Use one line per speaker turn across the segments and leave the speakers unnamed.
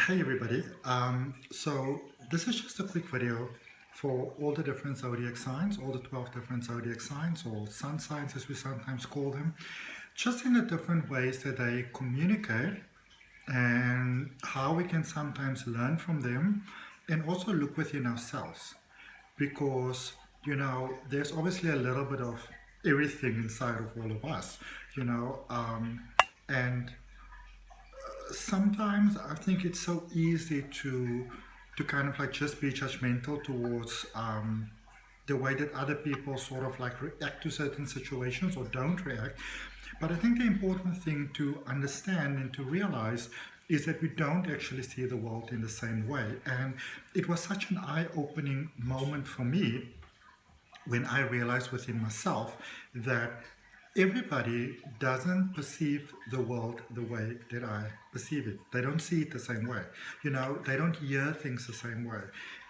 Hey everybody, so this is just a quick video for all the different zodiac signs, all the 12 different zodiac signs or sun signs as we sometimes call them, just in the different ways that they communicate and how we can sometimes learn from them and also look within ourselves because there's obviously a little bit of everything inside of all of us, and sometimes I think it's so easy to kind of like just be judgmental towards the way that other people sort of like react to certain situations or don't react. But I think the important thing to understand and to realize is that we don't actually see the world in the same way. And it was such an eye-opening moment for me when I realized within myself that everybody doesn't perceive the world the way that I perceive it. They don't see it the same way. They don't hear things the same way.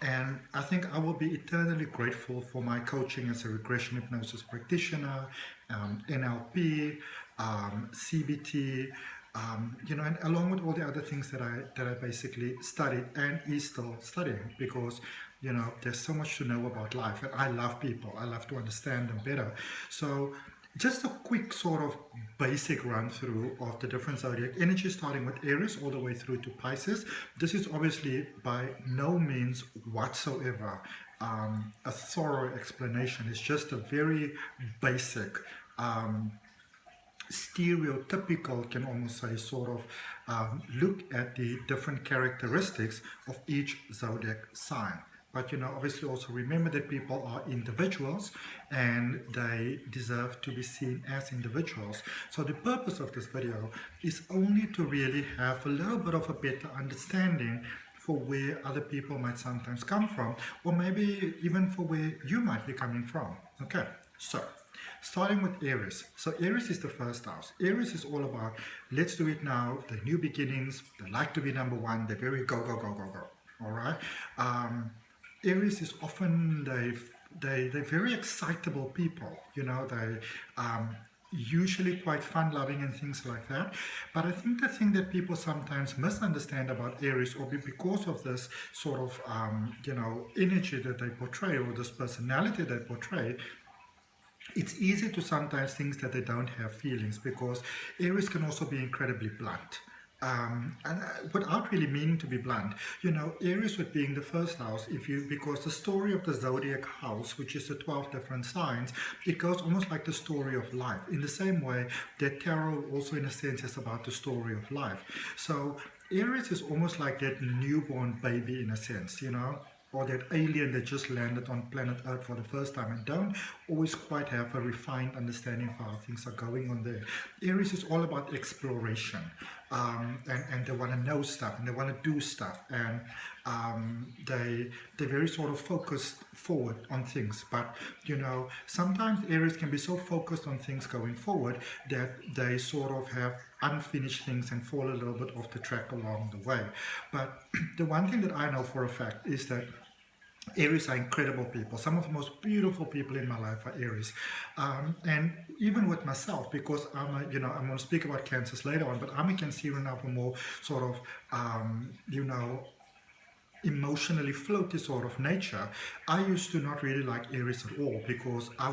And I think I will be eternally grateful for my coaching as a regression hypnosis practitioner, NLP, CBT, and along with all the other things that I basically studied and is still studying because there's so much to know about life, and I love people. I love to understand them better. So just a quick sort of basic run through of the different zodiac energy, starting with Aries all the way through to Pisces. This is obviously by no means whatsoever a thorough explanation. It's just a very basic stereotypical, can almost say, sort of look at the different characteristics of each zodiac sign. But obviously also remember that people are individuals and they deserve to be seen as individuals. So the purpose of this video is only to really have a little bit of a better understanding for where other people might sometimes come from, or maybe even for where you might be coming from. Okay, so starting with Aries. So Aries is the first house. Aries is all about, let's do it now, the new beginnings. They like to be number one. They're very go, go, go, go, go. All right. Aries is often, they're very excitable people. They usually quite fun-loving and things like that. But I think the thing that people sometimes misunderstand about Aries, or because of this sort of, energy that they portray, or this personality they portray, it's easy to sometimes think that they don't have feelings, because Aries can also be incredibly blunt. And without really meaning to be blunt, Aries with being the first house, because the story of the zodiac house, which is the 12 different signs, it goes almost like the story of life, in the same way that tarot also in a sense is about the story of life. So Aries is almost like that newborn baby in a sense, or that alien that just landed on planet Earth for the first time and don't always quite have a refined understanding of how things are going on there. Aries is all about exploration, and they want to know stuff, and they want to do stuff, and they're very sort of focused forward on things. But sometimes Aries can be so focused on things going forward that they sort of have unfinished things and fall a little bit off the track along the way. But the one thing that I know for a fact is that Aries are incredible people. Some of the most beautiful people in my life are Aries. And even with myself, because I'm going to speak about Cancers later on, but I'm a Cancerian of a more sort of, emotionally floaty sort of nature. I used to not really like Aries at all, because I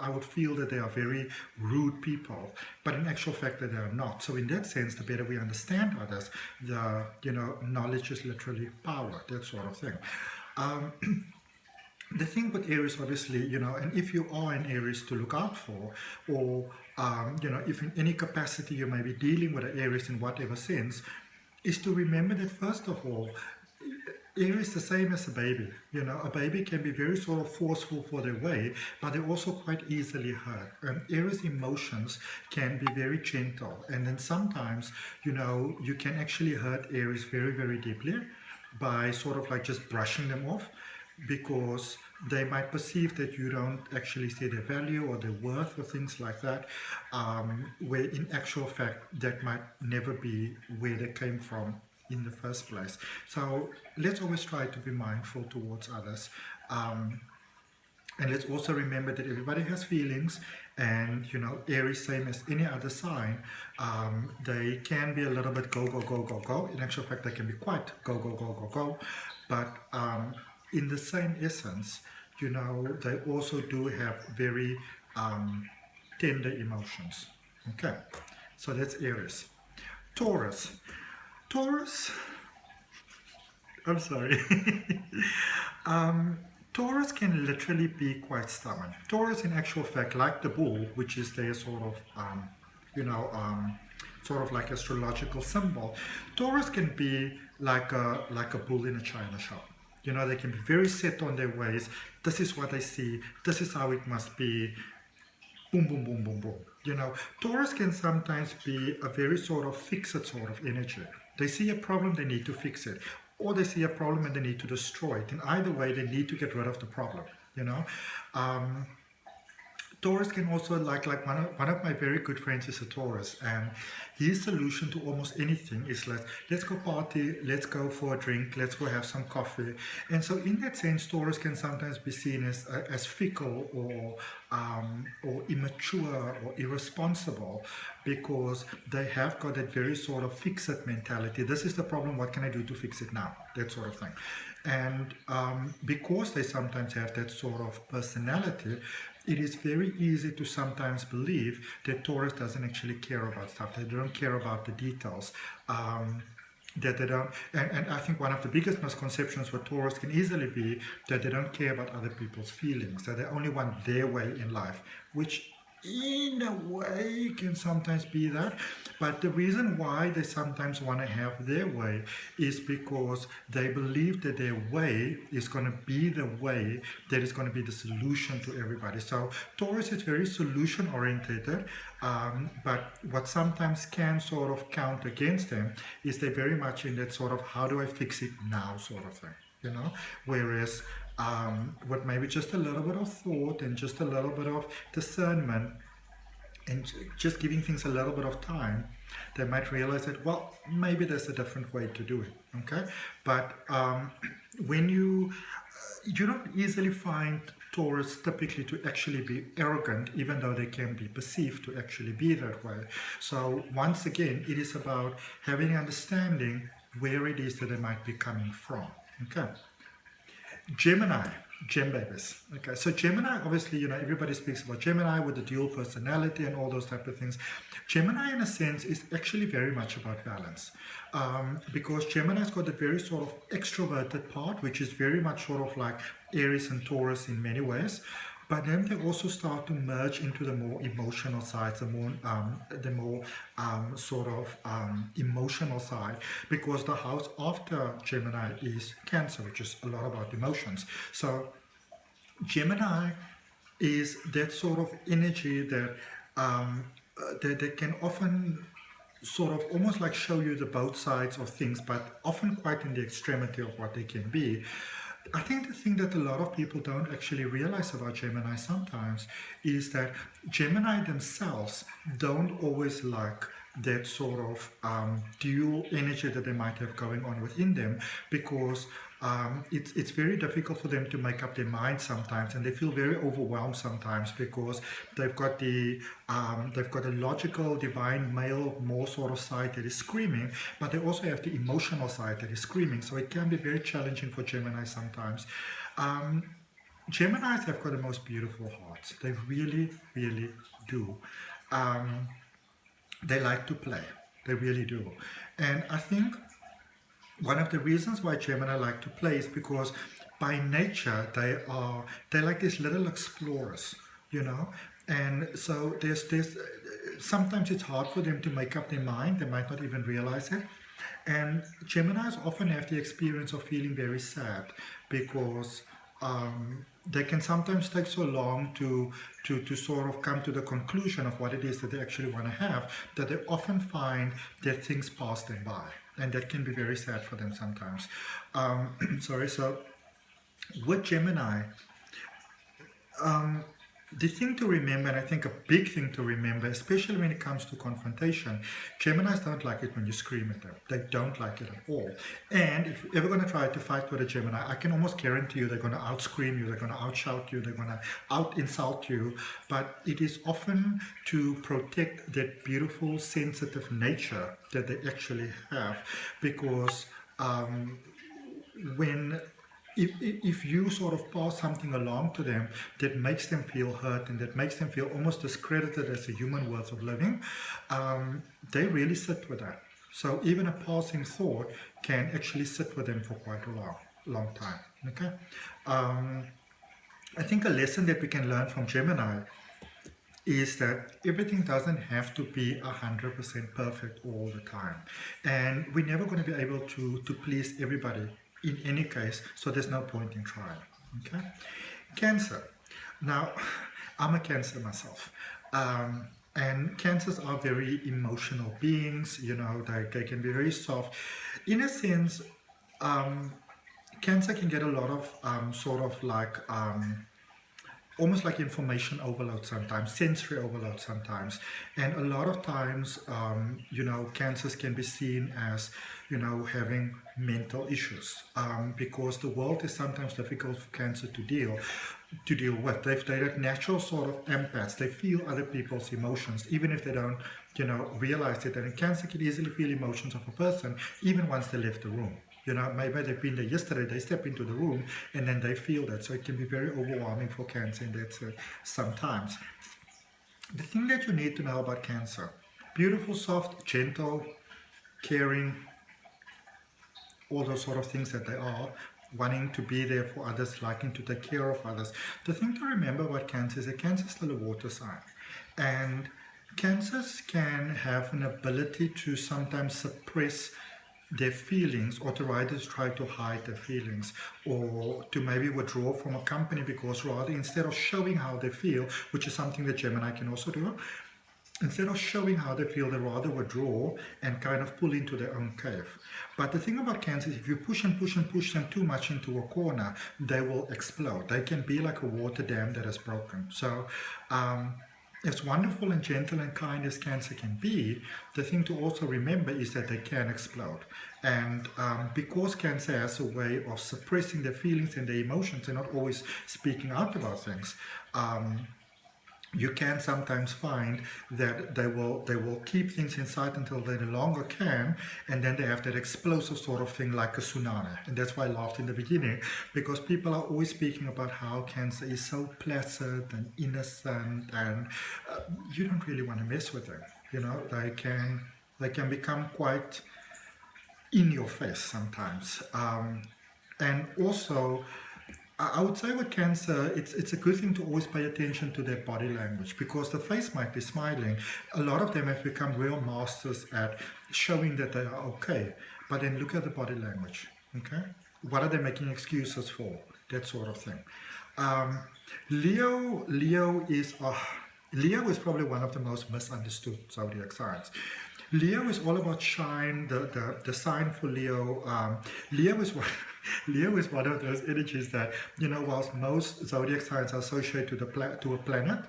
would feel that they are very rude people, but in actual fact that they are not. So in that sense, the better we understand others, the knowledge is literally power, that sort of thing. The thing with Aries, obviously, and if you are an Aries to look out for, or if in any capacity you may be dealing with an Aries in whatever sense, is to remember that first of all, Aries is the same as a baby. A baby can be very sort of forceful for their way, but they're also quite easily hurt. And Aries emotions can be very gentle. And then sometimes, you can actually hurt Aries very, very deeply by sort of like just brushing them off, because they might perceive that you don't actually see their value or their worth or things like that, where in actual fact that might never be where they came from in the first place. So let's always try to be mindful towards others, and let's also remember that everybody has feelings, And Aries, same as any other sign, they can be a little bit go go go go go. In actual fact, they can be quite go go go go go, but in the same essence, they also do have very tender emotions. Okay, so that's Aries. Taurus, I'm sorry. Taurus can literally be quite stubborn. Taurus, in actual fact, like the bull, which is their sort of, sort of like astrological symbol. Taurus can be like a bull in a china shop. They can be very set on their ways. This is what I see. This is how it must be. Boom, boom, boom, boom, boom. Taurus can sometimes be a very sort of fix-it sort of energy. They see a problem, they need to fix it. Or they see a problem and they need to destroy it. In either way, they need to get rid of the problem, Taurus can also, like one of my very good friends is a Taurus, and his solution to almost anything is like, let's go party, let's go for a drink, let's go have some coffee. And so in that sense, Taurus can sometimes be seen as fickle or immature or irresponsible, because they have got that very sort of fix-it mentality. This is the problem, what can I do to fix it now? That sort of thing. And because they sometimes have that sort of personality, it is very easy to sometimes believe that Taurus doesn't actually care about stuff. They don't care about the details. That they don't, and I think one of the biggest misconceptions for Taurus can easily be that they don't care about other people's feelings, that they only want their way in life, which in a way can sometimes be that. But the reason why they sometimes want to have their way is because they believe that their way is going to be the way that is going to be the solution to everybody. So Taurus is very solution oriented, but what sometimes can sort of count against them is they're very much in that sort of how do I fix it now sort of thing, whereas with maybe just a little bit of thought and just a little bit of discernment and just giving things a little bit of time, they might realize that, well, maybe there's a different way to do it, okay? But when you don't easily find Taurus typically to actually be arrogant, even though they can be perceived to actually be that way. So once again, it is about having understanding where it is that they might be coming from, okay? Gemini, Gem babies. Okay, so Gemini, obviously, everybody speaks about Gemini with the dual personality and all those type of things. Gemini, in a sense, is actually very much about balance, because Gemini's got a very sort of extroverted part, which is very much sort of like Aries and Taurus in many ways. But then they also start to merge into the more emotional sides, the more sort of emotional side, because the house after Gemini is Cancer, which is a lot about emotions. So Gemini is that sort of energy that they can often sort of almost like show you the both sides of things, but often quite in the extremity of what they can be. I think the thing that a lot of people don't actually realize about Gemini sometimes is that Gemini themselves don't always like that sort of dual energy that they might have going on within them, because it's very difficult for them to make up their mind sometimes, and they feel very overwhelmed sometimes because they've got a logical divine male more sort of side that is screaming, but they also have the emotional side that is screaming. So it can be very challenging for Gemini sometimes. Geminis have got the most beautiful hearts. They really, really do. They like to play. They really do. And I think one of the reasons why Gemini like to play is because by nature they're like these little explorers, and so there's sometimes it's hard for them to make up their mind. They might not even realize it. And Geminis often have the experience of feeling very sad because they can sometimes take so long to sort of come to the conclusion of what it is that they actually want to have, that they often find that things pass them by, and that can be very sad for them sometimes. So with Gemini, The thing to remember, and I think a big thing to remember, especially when it comes to confrontation, Geminis don't like it when you scream at them. They don't like it at all. And if you're ever going to try to fight with a Gemini, I can almost guarantee you they're going to out-scream you, they're going to out-shout you, they're going to out-insult you. But it is often to protect that beautiful, sensitive nature that they actually have. Because when if you sort of pass something along to them that makes them feel hurt and that makes them feel almost discredited as a human worth of living, they really sit with that. So even a passing thought can actually sit with them for quite a long time. Okay, I think a lesson that we can learn from Gemini is that everything doesn't have to be 100% perfect all the time, and we're never going to be able to please everybody in any case, so there's no point in trying. Okay, Cancer. Now, I'm a Cancer myself, and Cancers are very emotional beings. You know, they can be very soft. In a sense, Cancer can get a lot of sort of like almost like information overload sometimes, sensory overload sometimes. And a lot of times, you know, Cancers can be seen as, you know, having mental issues, because the world is sometimes difficult for Cancer to deal with. They're natural sort of empaths. They feel other people's emotions, even if they don't, you know, realize it. And Cancer can easily feel emotions of a person, even once they left the room. You know, maybe they've been there yesterday, they step into the room and then they feel that. So it can be very overwhelming for Cancer in that sometimes. The thing that you need to know about Cancer: beautiful, soft, gentle, caring, all those sort of things that they are, wanting to be there for others, liking to take care of others. The thing to remember about Cancer is that Cancer is still a water sign. And Cancers can have an ability to sometimes suppress their feelings, or to rather try to hide their feelings, or to maybe withdraw from a company, because rather, instead of showing how they feel, which is something that Gemini can also do, instead of showing how they feel, they rather withdraw and kind of pull into their own cave. But the thing about Cancer is, if you push and push and push them too much into a corner, they will explode. They can be like a water dam that is broken. So as wonderful and gentle and kind as Cancer can be, the thing to also remember is that they can explode. And because Cancer has a way of suppressing their feelings and their emotions and not always speaking out about things, you can sometimes find that they will keep things inside until they no longer can, and then they have that explosive sort of thing like a tsunami. And that's why I laughed in the beginning, because people are always speaking about how Cancer is so placid and innocent, and you don't really want to mess with them. You know, they can become quite in your face sometimes. And also, I would say with Cancer, it's a good thing to always pay attention to their body language, because the face might be smiling. A lot of them have become real masters at showing that they are okay, but then look at the body language. Okay, what are they making excuses for? That sort of thing. Leo is probably one of the most misunderstood zodiac signs. Leo is all about shine. The sign for Leo, Leo is one. Leo is one of those energies that, you know, whilst most zodiac signs are associated to a planet,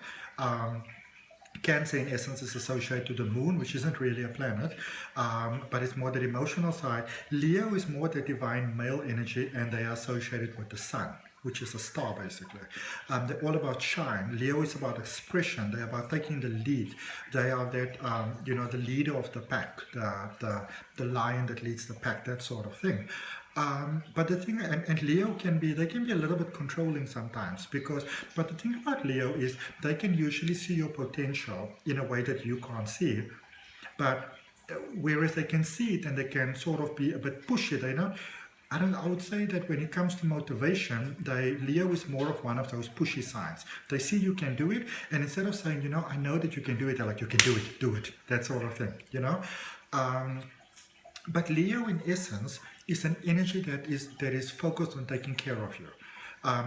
Cancer in essence is associated to the moon, which isn't really a planet, but it's more the emotional side. Leo is more the divine male energy, and they are associated with the sun, which is a star basically. They're all about shine. Leo is about expression. They're about taking the lead. They are that, you know, the leader of the pack, the lion that leads the pack, that sort of thing. But the thing, and Leo they can be a little bit controlling sometimes, but the thing about Leo is they can usually see your potential in a way that you can't see it. But whereas they can see it and they can sort of be a bit pushy, I would say that when it comes to motivation, Leo is more of one of those pushy signs. They see you can do it, and instead of saying, you know, I know that you can do it, they're like, you can do it, that sort of thing, you know. But Leo, in essence, is an energy that is focused on taking care of you.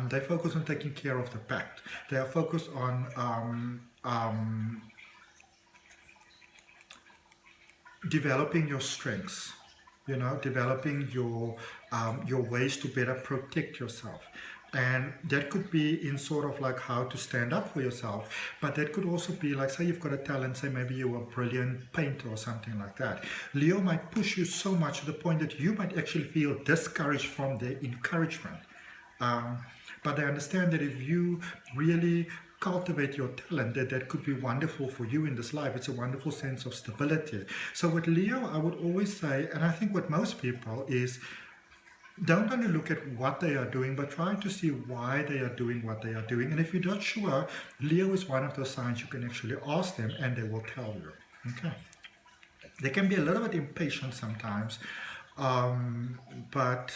They focus on taking care of the pact. They are focused on developing your strengths. You know, developing your ways to better protect yourself. And that could be in sort of like how to stand up for yourself, but that could also be like, say you've got a talent, say maybe you're a brilliant painter or something like that. Leo might push you so much to the point that you might actually feel discouraged from their encouragement. But I understand that if you really cultivate your talent, that could be wonderful for you in this life. It's a wonderful sense of stability. So with Leo, I would always say, and I think with most people is, don't only look at what they are doing, but try to see why they are doing what they are doing. And if you're not sure, Leo is one of those signs you can actually ask them and they will tell you. Okay. They can be a little bit impatient sometimes, but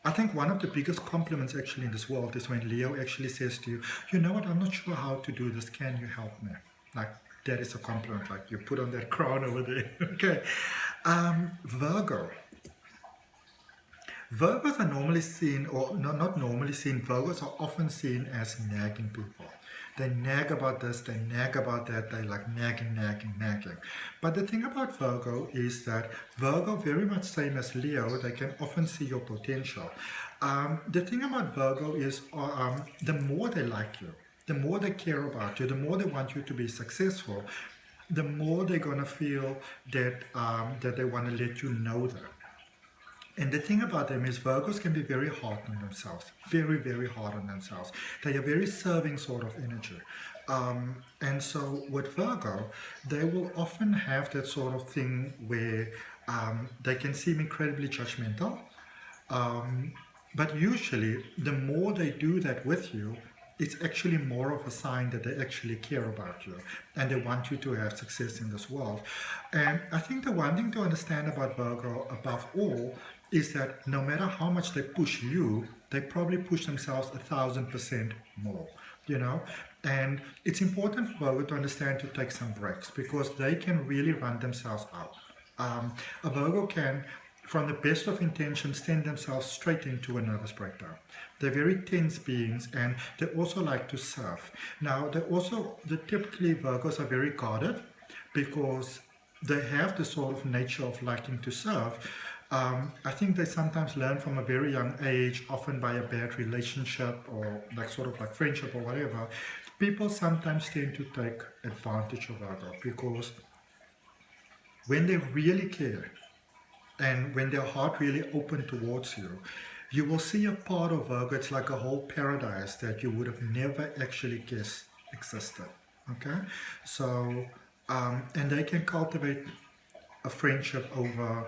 I think one of the biggest compliments actually in this world is when Leo actually says to you, you know what, I'm not sure how to do this, can you help me? Like, that is a compliment, like you put on that crown over there. Okay. Virgo. Virgos are normally seen, or not normally seen, Virgos are often seen as nagging people. They nag about this, they nag about that, they like nagging. But the thing about Virgo is that Virgo, very much same as Leo, they can often see your potential. The thing about Virgo is the more they like you, the more they care about you, the more they want you to be successful, the more they're going to feel that, that they want to let you know that. And the thing about them is Virgos can be very hard on themselves, very, very hard on themselves. They are very serving sort of energy. And so with Virgo, they will often have that sort of thing where they can seem incredibly judgmental. But usually, the more they do that with you, it's actually more of a sign that they actually care about you and they want you to have success in this world. And I think the one thing to understand about Virgo above all is that no matter how much they push you, they probably push themselves 1,000% more, you know. And it's important for Virgo to understand to take some breaks because they can really run themselves out. A Virgo can, from the best of intentions, send themselves straight into a nervous breakdown. They're very tense beings and they also like to serve. Now, typically Virgos are very guarded because they have the sort of nature of liking to serve. I think they sometimes learn from a very young age, often by a bad relationship or like sort of like friendship or whatever. People sometimes tend to take advantage of Virgo because when they really care and when their heart really open towards you, you will see a part of Virgo. It's like a whole paradise that you would have never actually guessed existed. Okay, so and they can cultivate a friendship over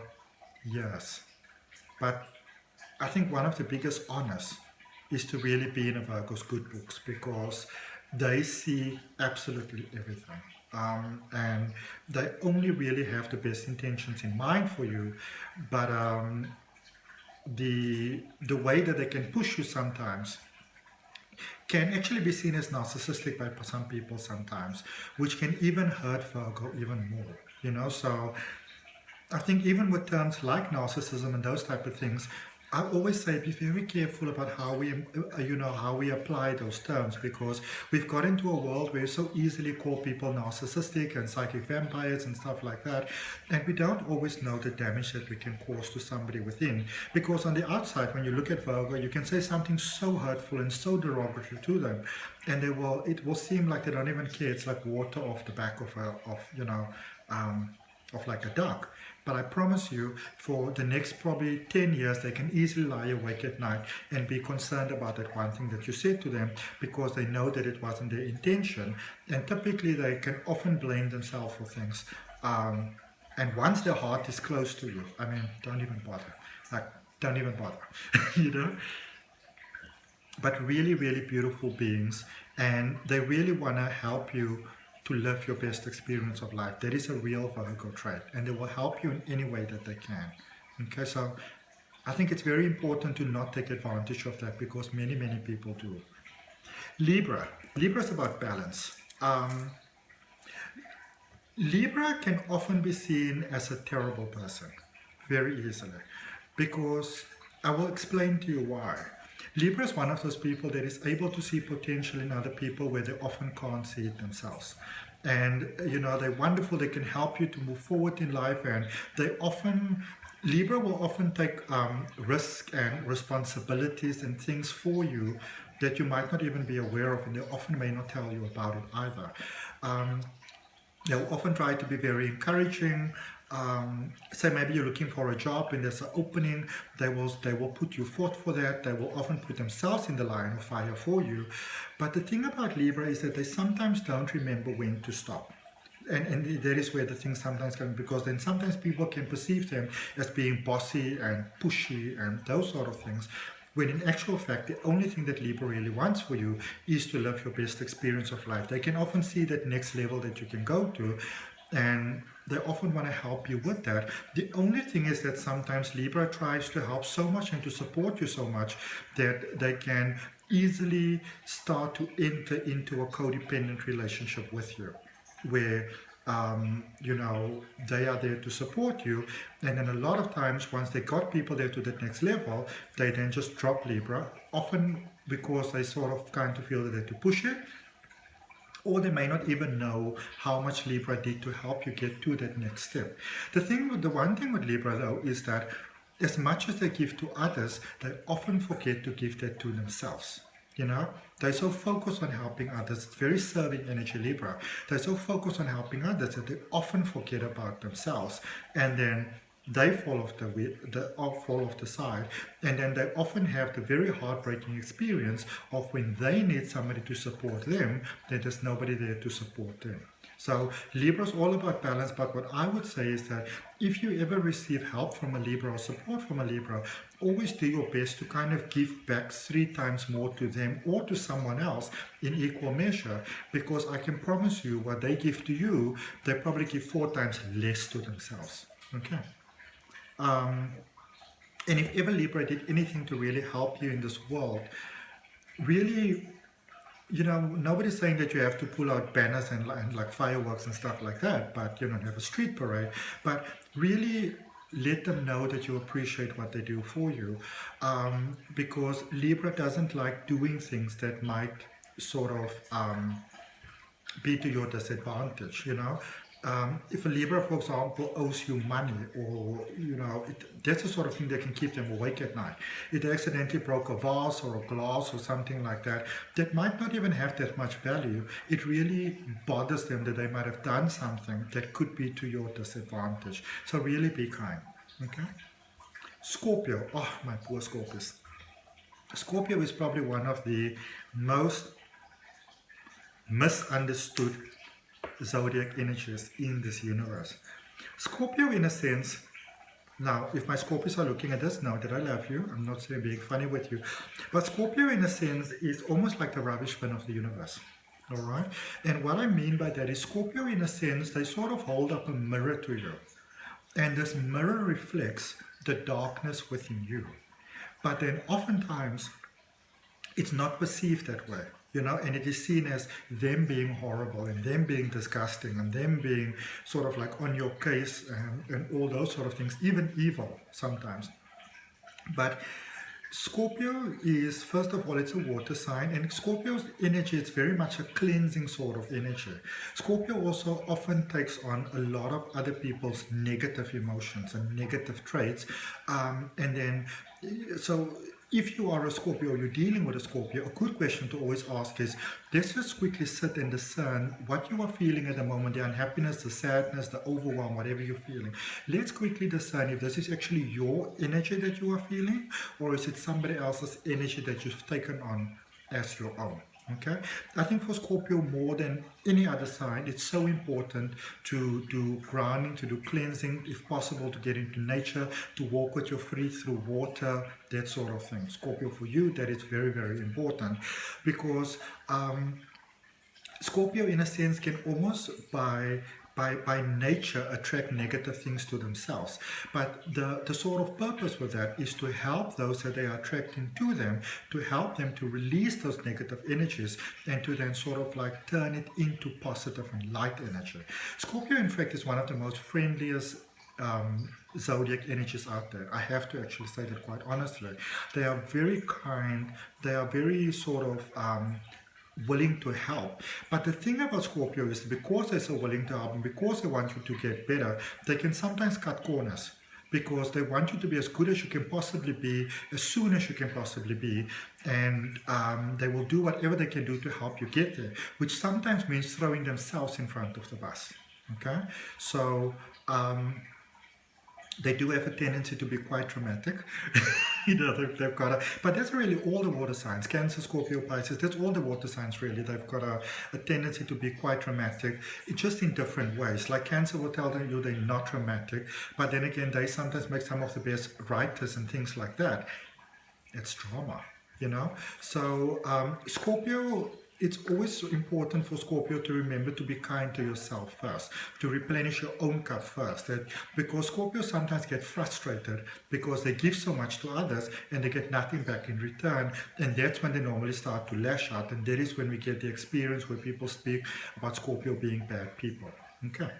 years. But I think one of the biggest honors is to really be in a Virgo's good books because they see absolutely everything. And they only really have the best intentions in mind for you, but the way that they can push you sometimes can actually be seen as narcissistic by some people sometimes, which can even hurt Virgo even more, you know. So I think even with terms like narcissism and those type of things, I always say be very careful about how we apply those terms because we've got into a world where we so easily call people narcissistic and psychic vampires and stuff like that, and we don't always know the damage that we can cause to somebody within. Because on the outside, when you look at Virgo, you can say something so hurtful and so derogatory to them, and it will seem like they don't even care. It's like water off the back of like a duck. But I promise you, for the next probably 10 years, they can easily lie awake at night and be concerned about that one thing that you said to them because they know that it wasn't their intention. And typically, they can often blame themselves for things. And once their heart is close to you, I mean, don't even bother. Like, don't even bother, you know? But really, really beautiful beings. And they really want to help you to live your best experience of life. That is a real Virgo trait, and they will help you in any way that they can. Okay, so I think it's very important to not take advantage of that because many, many people do. Libra is about balance. Libra can often be seen as a terrible person, very easily, because I will explain to you why. Libra is one of those people that is able to see potential in other people where they often can't see it themselves. And, you know, they're wonderful. They can help you to move forward in life, and they often Libra will often take risk and responsibilities and things for you that you might not even be aware of, and they often may not tell you about it either. They'll often try to be very encouraging. Say maybe you're looking for a job and there's an opening, they will put you forth for that. They will often put themselves in the line of fire for you. But the thing about Libra is that they sometimes don't remember when to stop. And that is where the things sometimes come, because then sometimes people can perceive them as being bossy and pushy and those sort of things, when in actual fact the only thing that Libra really wants for you is to live your best experience of life. They can often see that next level that you can go to, and they often want to help you with that. The only thing is that sometimes Libra tries to help so much and to support you so much that they can easily start to enter into a codependent relationship with you, where you know, they are there to support you, and then a lot of times once they got people there to the next level, they then just drop Libra, often because they sort of kind of feel that they have to push it, or they may not even know how much Libra did to help you get to that next step. The one thing with Libra though is that as much as they give to others, they often forget to give that to themselves. You know, they're so focused on helping others. It's very serving energy, Libra. They're so focused on helping others that they often forget about themselves, and then they fall off the side, and then they often have the very heartbreaking experience of when they need somebody to support them, then there's nobody there to support them. So Libra is all about balance, but what I would say is that if you ever receive help from a Libra or support from a Libra, always do your best to kind of give back 3 times more to them or to someone else in equal measure, because I can promise you what they give to you, they probably give 4 times less to themselves. Okay. And if ever Libra did anything to really help you in this world, really, you know, nobody's saying that you have to pull out banners and like fireworks and stuff like that, but you don't have a street parade, but really let them know that you appreciate what they do for you, because Libra doesn't like doing things that might sort of be to your disadvantage, you know. If a Libra, for example, owes you money, or, you know, that's the sort of thing that can keep them awake at night. It accidentally broke a vase or a glass or something like that, that might not even have that much value. It really bothers them that they might have done something that could be to your disadvantage. So really be kind, okay? Scorpio, oh, my poor Scorpios. Scorpio is probably one of the most misunderstood zodiac energies in this universe. Scorpio, in a sense, now if my Scorpios are looking at this, know that I love you. I'm not saying being funny with you, but Scorpio in a sense is almost like the rubbish bin of the universe. All right, and what I mean by that is Scorpio in a sense, they sort of hold up a mirror to you, and this mirror reflects the darkness within you, but then oftentimes it's not perceived that way. You know, and it is seen as them being horrible and them being disgusting and them being sort of like on your case and all those sort of things, even evil sometimes. But Scorpio is, first of all, it's a water sign, and Scorpio's energy is very much a cleansing sort of energy. Scorpio also often takes on a lot of other people's negative emotions and negative traits, and then so if you are a Scorpio or you're dealing with a Scorpio, a good question to always ask is, let's just quickly sit and discern what you are feeling at the moment, the unhappiness, the sadness, the overwhelm, whatever you're feeling. Let's quickly discern if this is actually your energy that you are feeling, or is it somebody else's energy that you've taken on as your own. Okay, I think for Scorpio, more than any other sign, it's so important to do grounding, to do cleansing, if possible, to get into nature, to walk with your feet through water, that sort of thing. Scorpio, for you, that is very, very important, because Scorpio, in a sense, can almost by nature attract negative things to themselves. But the sort of purpose with that is to help those that they are attracting to them, to help them to release those negative energies and to then sort of like turn it into positive and light energy. Scorpio, in fact, is one of the most friendliest zodiac energies out there. I have to actually say that quite honestly. They are very kind. They are very sort of willing to help. But the thing about Scorpio is because they're so willing to help and because they want you to get better, they can sometimes cut corners. because they want you to be as good as you can possibly be, as soon as you can possibly be, and they will do whatever they can do to help you get there, which sometimes means throwing themselves in front of the bus. Okay, so they do have a tendency to be quite dramatic. They've got but that's really all the water signs, Cancer, Scorpio, Pisces, that's all the water signs really. They've got a tendency to be quite dramatic, just in different ways. Like Cancer will tell you they're not dramatic, but then again, they sometimes make some of the best writers and things like that. It's drama, So Scorpio, it's always important for Scorpio to remember to be kind to yourself first, to replenish your own cup first. Because Scorpio sometimes get frustrated because they give so much to others and they get nothing back in return. And that's when they normally start to lash out. And that is when we get the experience where people speak about Scorpio being bad people. Okay.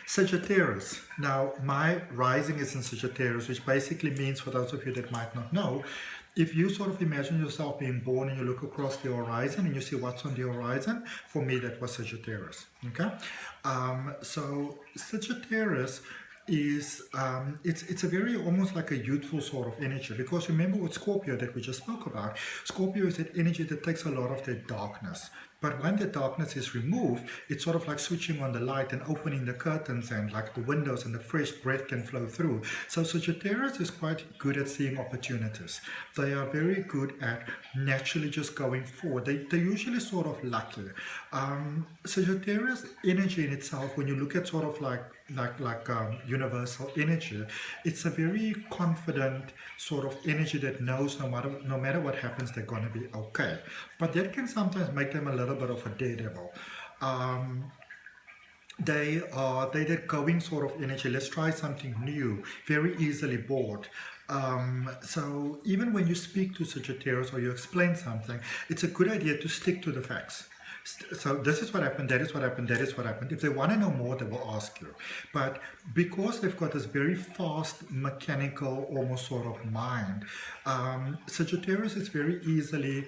Sagittarius. Now, my rising is in Sagittarius, which basically means, for those of you that might not know, if you sort of imagine yourself being born and you look across the horizon and you see what's on the horizon, for me that was Sagittarius. Okay, so Sagittarius is it's a very almost like a youthful sort of energy, because remember with Scorpio that we just spoke about, Scorpio is that energy that takes a lot of the darkness. But when the darkness is removed, it's sort of like switching on the light and opening the curtains, and like the windows, and the fresh breath can flow through. So Sagittarius is quite good at seeing opportunities. They are very good at naturally just going forward. They're usually sort of lucky. Sagittarius energy in itself, when you look at sort of like universal energy, it's a very confident sort of energy that knows no matter what happens, they're going to be okay. But that can sometimes make them a little bit of a daredevil. They're that going sort of energy. Let's try something new. Very easily bored. So even when you speak to Sagittarius or you explain something, it's a good idea to stick to the facts. So this is what happened, that is what happened, that is what happened. If they want to know more, they will ask you. But because they've got this very fast, mechanical, almost sort of mind, Sagittarius is very easily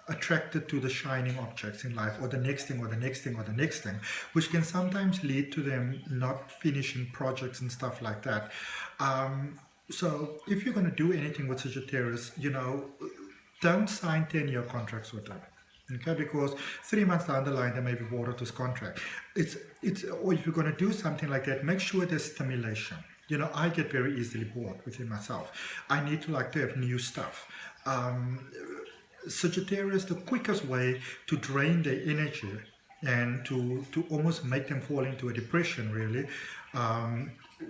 attracted to the shining objects in life, or the next thing, or the next thing, or the next thing, which can sometimes lead to them not finishing projects and stuff like that. So if you're going to do anything with Sagittarius, don't sign 10-year contracts with them. Okay, because 3 months down the line, they may be bored of this contract. Or if you're going to do something like that, make sure there's stimulation. I get very easily bored within myself. I need to have new stuff. Sagittarius, the quickest way to drain their energy and to almost make them fall into a depression, really,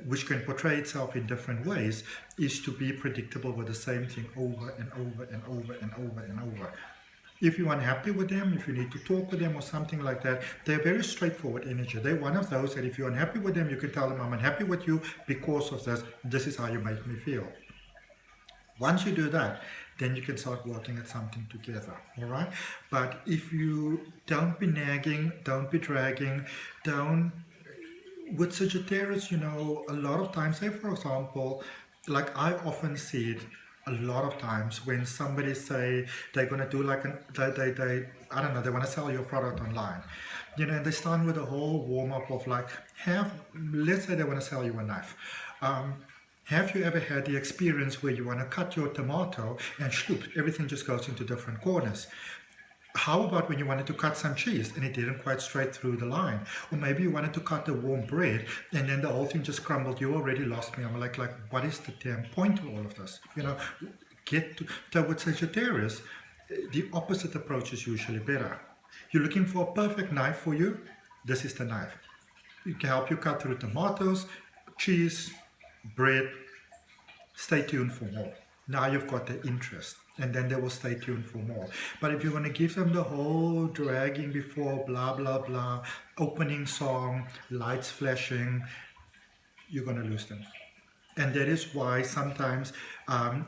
which can portray itself in different ways, is to be predictable with the same thing over and over and over and over and over. If you're unhappy with them, if you need to talk with them or something like that, they're very straightforward energy. They're one of those that if you're unhappy with them, you can tell them, I'm unhappy with you because of this. This is how you make me feel. Once you do that, then you can start working at something together, all right? But if you don't be nagging, don't be dragging, with Sagittarius, a lot of times, say for example, like I often see it a lot of times when somebody say they're going to do I don't know, they want to sell your product online, and they start with a whole warm-up of let's say they want to sell you a knife. Have you ever had the experience where you want to cut your tomato and shoot, everything just goes into different corners? How about when you wanted to cut some cheese and it didn't quite straight through the line? Or maybe you wanted to cut the warm bread and then the whole thing just crumbled. You already lost me. I'm like what is the damn point to all of this? So with Sagittarius, the opposite approach is usually better. You're looking for a perfect knife for you. This is the knife. It can help you cut through tomatoes, cheese, bread. Stay tuned for more. Now you've got the interest, and then they will stay tuned for more. But if you're going to give them the whole dragging before, blah, blah, blah, opening song, lights flashing, you're going to lose them. And that is why sometimes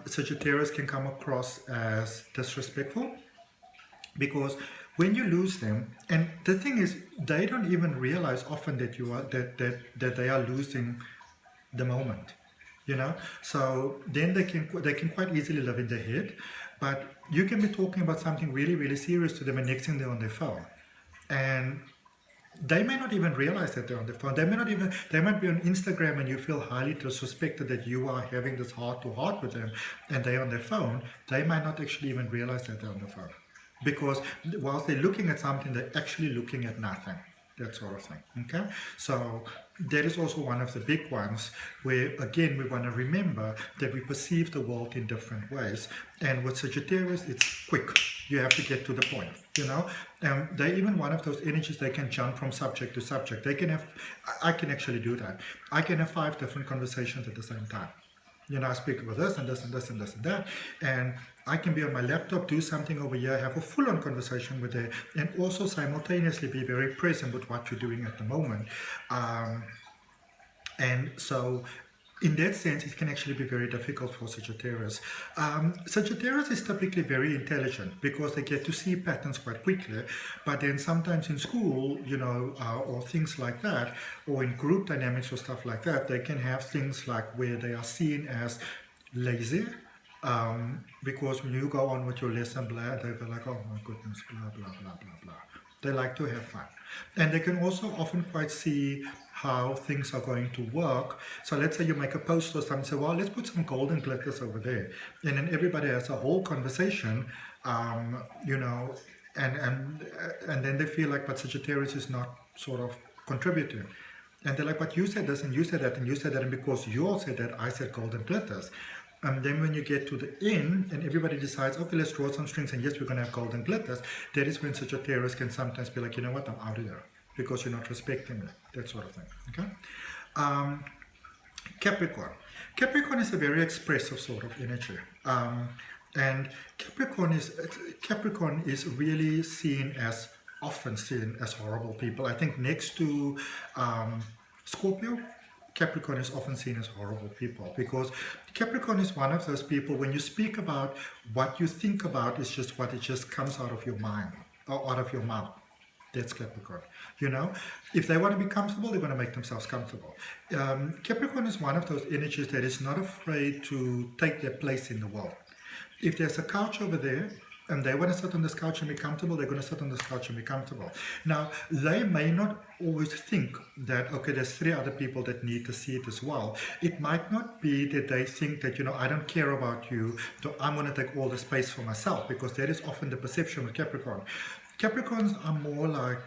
Sagittarius can come across as disrespectful, because when you lose them, and the thing is, they don't even realize often that that they are losing the moment. So then they can quite easily live in their head, but you can be talking about something really, really serious to them, and next thing they're on their phone. And they may not even realize that they're on the phone. They might be on Instagram and you feel highly disrespected that you are having this heart-to-heart with them and they're on their phone. They might not actually even realize that they're on the phone. Because whilst they're looking at something, they're actually looking at nothing. That sort of thing. Okay? So that is also one of the big ones where, again, we want to remember that we perceive the world in different ways. And with Sagittarius, it's quick. You have to get to the point, you know. They're even one of those energies, they can jump from subject to subject. They can have, I can actually do that. I can have 5 different conversations at the same time. You know, I speak about this and this and this and this and that, and I can be on my laptop, do something over here, have a full-on conversation with it, and also simultaneously be very present with what you're doing at the moment. And so, in that sense, it can actually be very difficult for Sagittarius. Sagittarius is typically very intelligent because they get to see patterns quite quickly, but then sometimes in school, you know, or things like that, or in group dynamics or stuff like that, they can have things like where they are seen as lazy, because when you go on with your lesson, blah, they'll be like, oh my goodness, blah, blah, blah, blah, blah. They like to have fun. And they can also often quite see how things are going to work. So let's say you make a post or something, say, well, let's put some golden glitters over there. And then everybody has a whole conversation, you know, and then they feel like, but Sagittarius is not sort of contributing. And they're like, but you said this and you said that and you said that, and because you all said that, I said golden glitters. And then when you get to the end and everybody decides, okay, let's draw some strings and yes, we're going to have golden glitters, that is when Sagittarius can sometimes be like, you know what, I'm out of there because you're not respecting me, that sort of thing. Okay. Capricorn. Capricorn is a very expressive sort of energy. And Capricorn is really often seen as horrible people. I think next to Scorpio, Capricorn is often seen as horrible people because Capricorn is one of those people, when you speak about what you think about, is just what it just comes out of your mind or out of your mouth. That's Capricorn. You know, if they want to be comfortable, they're going to make themselves comfortable. Capricorn is one of those energies that is not afraid to take their place in the world. If there's a couch over there, and they want to sit on this couch and be comfortable, they're going to sit on this couch and be comfortable. Now, they may not always think that, okay, there's 3 other people that need to see it as well. It might not be that they think that, you know, I don't care about you, so I'm going to take all the space for myself, because that is often the perception of Capricorn. Capricorns are more like,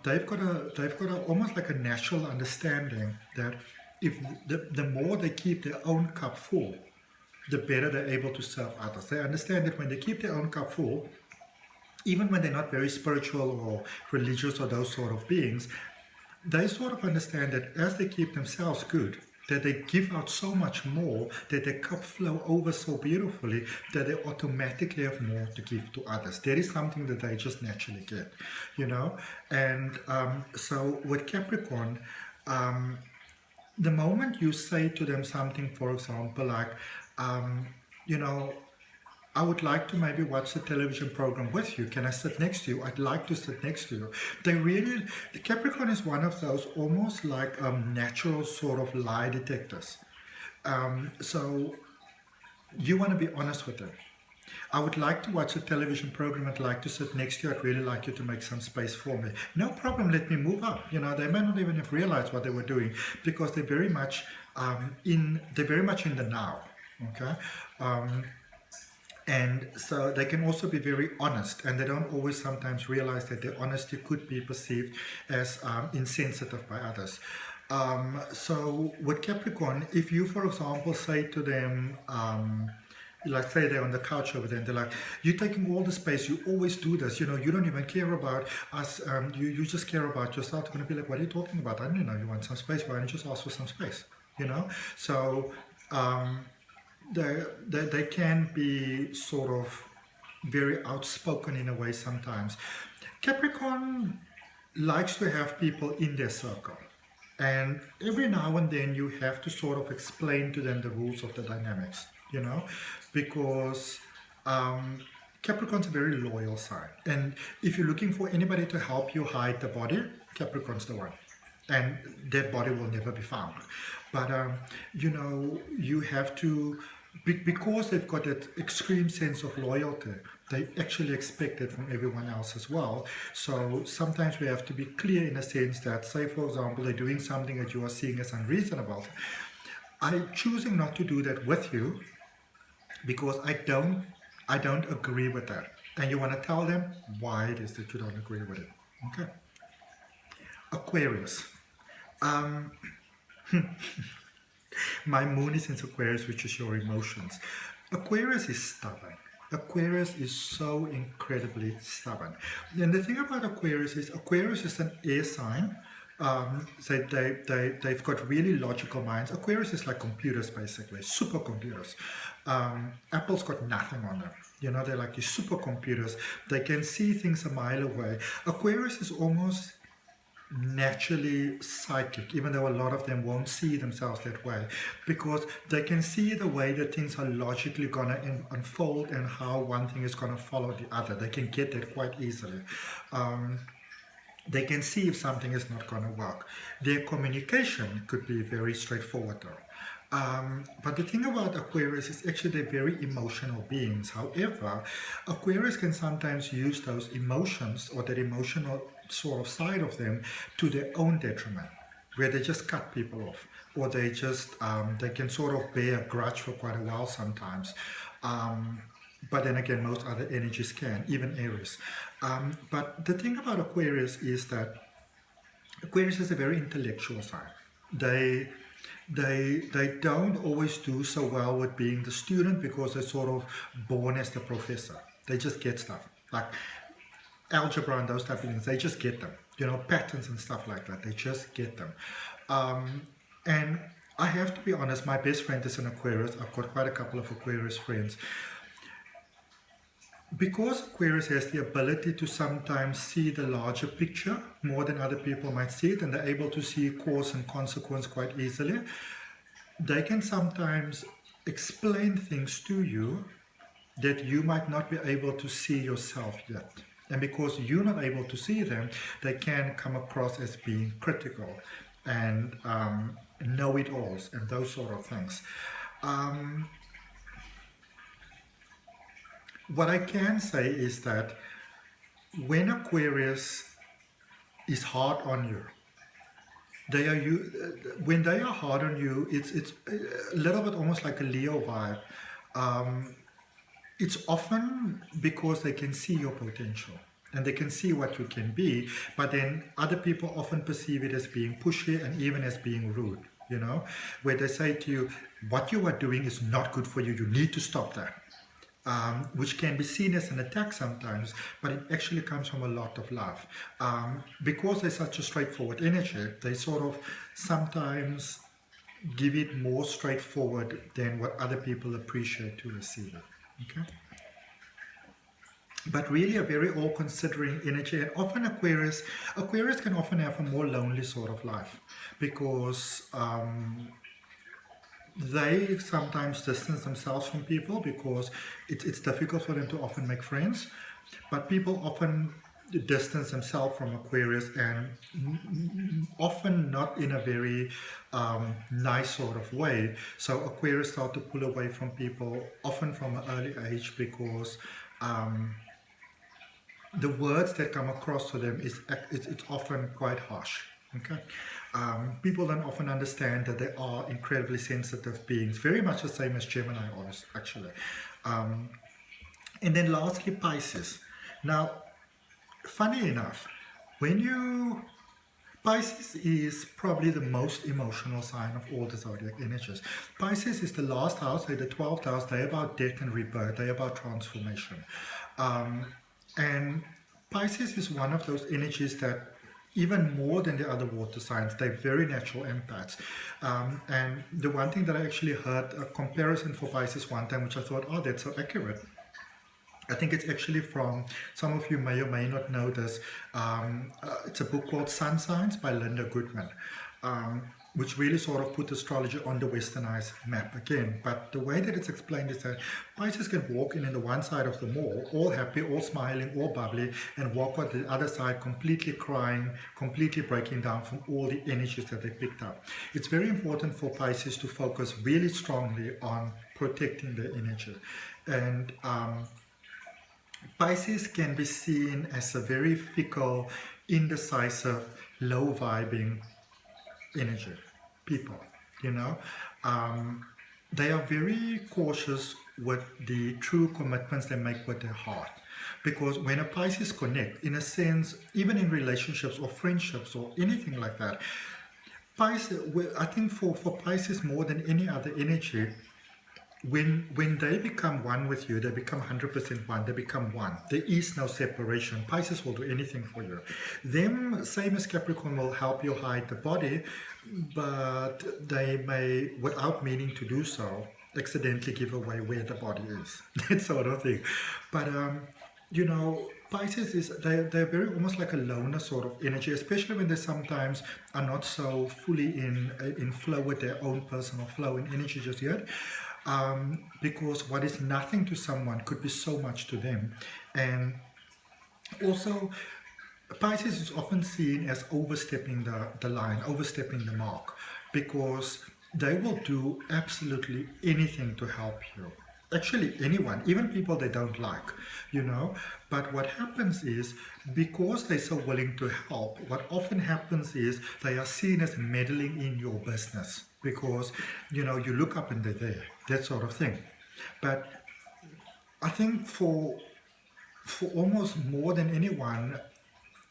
they've got a almost like a natural understanding that if the more they keep their own cup full, the better they're able to serve others. They understand that when they keep their own cup full, even when they're not very spiritual or religious or those sort of beings, they sort of understand that as they keep themselves good, that they give out so much more, that their cup flow over so beautifully, that they automatically have more to give to others. That is something that they just naturally get, you know. And so with Capricorn, the moment you say to them something, for example, like, you know, I would like to maybe watch the television program with you. Can I sit next to you? I'd like to sit next to you. The Capricorn is one of those almost like natural sort of lie detectors. So you want to be honest with them. I would like to watch a television program. I'd like to sit next to you. I'd really like you to make some space for me. No problem. Let me move up. You know, they may not even have realized what they were doing because they're very much in the now. Okay. And so they can also be very honest, and they don't always sometimes realize that their honesty could be perceived as insensitive by others. So with Capricorn, if you, for example, say to them, like say they're on the couch over there and they're like, you're taking all the space, you always do this, you know, you don't even care about us, you just care about yourself. They're going to be like, what are you talking about? I don't know, you want some space, why don't you just ask for some space, you know? So they can be sort of very outspoken in a way sometimes. Capricorn likes to have people in their circle, and every now and then you have to sort of explain to them the rules of the dynamics, you know, because Capricorn's a very loyal sign, and if you're looking for anybody to help you hide the body, Capricorn's the one, and that body will never be found. But you know, you have to, because they've got that extreme sense of loyalty, They actually expect it from everyone else as well. So sometimes we have to be clear in a sense that, say for example, they're doing something that you are seeing as unreasonable. I'm choosing not to do that with you because I don't agree with that. And you want to tell them why it is that you don't agree with it. Okay. Aquarius. My moon is in Aquarius, which is your emotions. Aquarius is stubborn. Aquarius is so incredibly stubborn. And the thing about Aquarius is an air sign. They've got really logical minds. Aquarius is like computers, basically, supercomputers. Apple's got nothing on them. You know, they're like these supercomputers. They can see things a mile away. Aquarius is almost naturally psychic, even though a lot of them won't see themselves that way, because they can see the way that things are logically going to unfold and how one thing is going to follow the other. They can get that quite easily. They can see if something is not going to work. Their communication could be very straightforward though. But the thing about Aquarius is actually they're very emotional beings. However, Aquarius can sometimes use those emotions or that emotional sort of side of them to their own detriment, where they just cut people off, or they just they can sort of bear a grudge for quite a while sometimes. But then again, most other energies can, even Aries. But the thing about Aquarius is that Aquarius is a very intellectual sign. They don't always do so well with being the student because they're sort of born as the professor. They just get stuff like algebra and those type of things. They just get them, you know, patterns and stuff like that. They just get them. And I have to be honest, my best friend is an Aquarius. I've got quite a couple of Aquarius friends. Because Aquarius has the ability to sometimes see the larger picture more than other people might see it, and they're able to see cause and consequence quite easily, they can sometimes explain things to you that you might not be able to see yourself yet. And because you're not able to see them, they can come across as being critical and know-it-alls and those sort of things. What I can say is that when Aquarius is hard on you, when they are hard on you, it's a little bit almost like a Leo vibe. It's often because they can see your potential and they can see what you can be, but then other people often perceive it as being pushy and even as being rude, you know, where they say to you, what you are doing is not good for you, you need to stop that. Which can be seen as an attack sometimes, but it actually comes from a lot of love. Because they're such a straightforward energy, they sort of sometimes give it more straightforward than what other people appreciate to receive it. Okay? But really a very all-considering energy, and often Aquarius can often have a more lonely sort of life, because they sometimes distance themselves from people because it's difficult for them to often make friends. But people often distance themselves from Aquarius, and often not in a very nice sort of way. So Aquarius start to pull away from people, often from an early age, because the words that come across to them it's often quite harsh. Okay, people don't often understand that they are incredibly sensitive beings, very much the same as Gemini are actually. And then lastly, Pisces. Now, funny enough, Pisces is probably the most emotional sign of all the zodiac energies. Pisces is the last house, the 12th house. They're about death and rebirth. They're about transformation. And Pisces is one of those energies that, even more than the other water signs, they're very natural empaths. And the one thing that I actually heard a comparison for Pisces one time, which I thought, oh, that's so accurate. I think it's actually from, some of you may or may not know this, it's a book called Sun Signs by Linda Goodman, which really sort of put astrology on the westernized map again. But the way that it's explained is that Pisces can walk in the one side of the mall, all happy, all smiling, all bubbly, and walk on the other side completely crying, completely breaking down from all the energies that they picked up. It's very important for Pisces to focus really strongly on protecting their energy. And Pisces can be seen as a very fickle, indecisive, low vibing energy people, you know. They are very cautious with the true commitments they make with their heart, because when a Pisces connect, in a sense, even in relationships or friendships or anything like that, Pisces, I think for Pisces more than any other energy, when they become one with you, they become 100% one, they become one. There is no separation. Pisces will do anything for you. Them, same as Capricorn, will help you hide the body, but they may, without meaning to do so, accidentally give away where the body is. That sort of thing. But, you know, Pisces is, they're very almost like a loner sort of energy, especially when they sometimes are not so fully in flow with their own personal flow and energy just yet. Because what is nothing to someone could be so much to them. And also, Pisces is often seen as overstepping the line, overstepping the mark, because they will do absolutely anything to help you. Actually, anyone, even people they don't like, you know. But what happens is, because they're so willing to help, what often happens is they are seen as meddling in your business, because, you know, you look up and they're there, that sort of thing. But I think for almost more than anyone,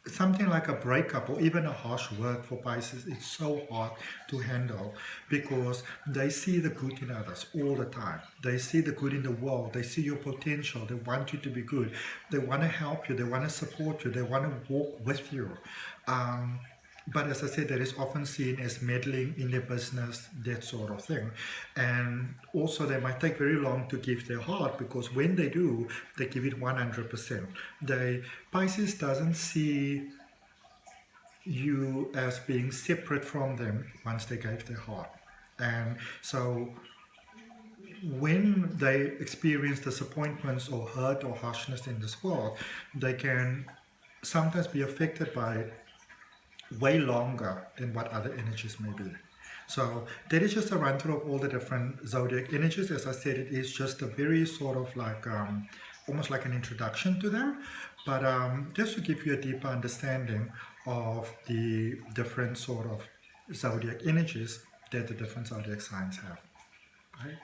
something like a breakup or even a harsh word for Pisces, it's so hard to handle, because they see the good in others all the time. They see the good in the world. They see your potential. They want you to be good. They want to help you. They want to support you. They want to walk with you. But as I said, that is often seen as meddling in their business, that sort of thing. And also they might take very long to give their heart, because when they do, they give it 100%. Pisces doesn't see you as being separate from them once they gave their heart. And so when they experience disappointments or hurt or harshness in this world, they can sometimes be affected by it way longer than what other energies may be. So that is just a run through of all the different zodiac energies. As I said, it is just a very sort of like almost like an introduction to them, but just to give you a deeper understanding of the different sort of zodiac energies that the different zodiac signs have. Right?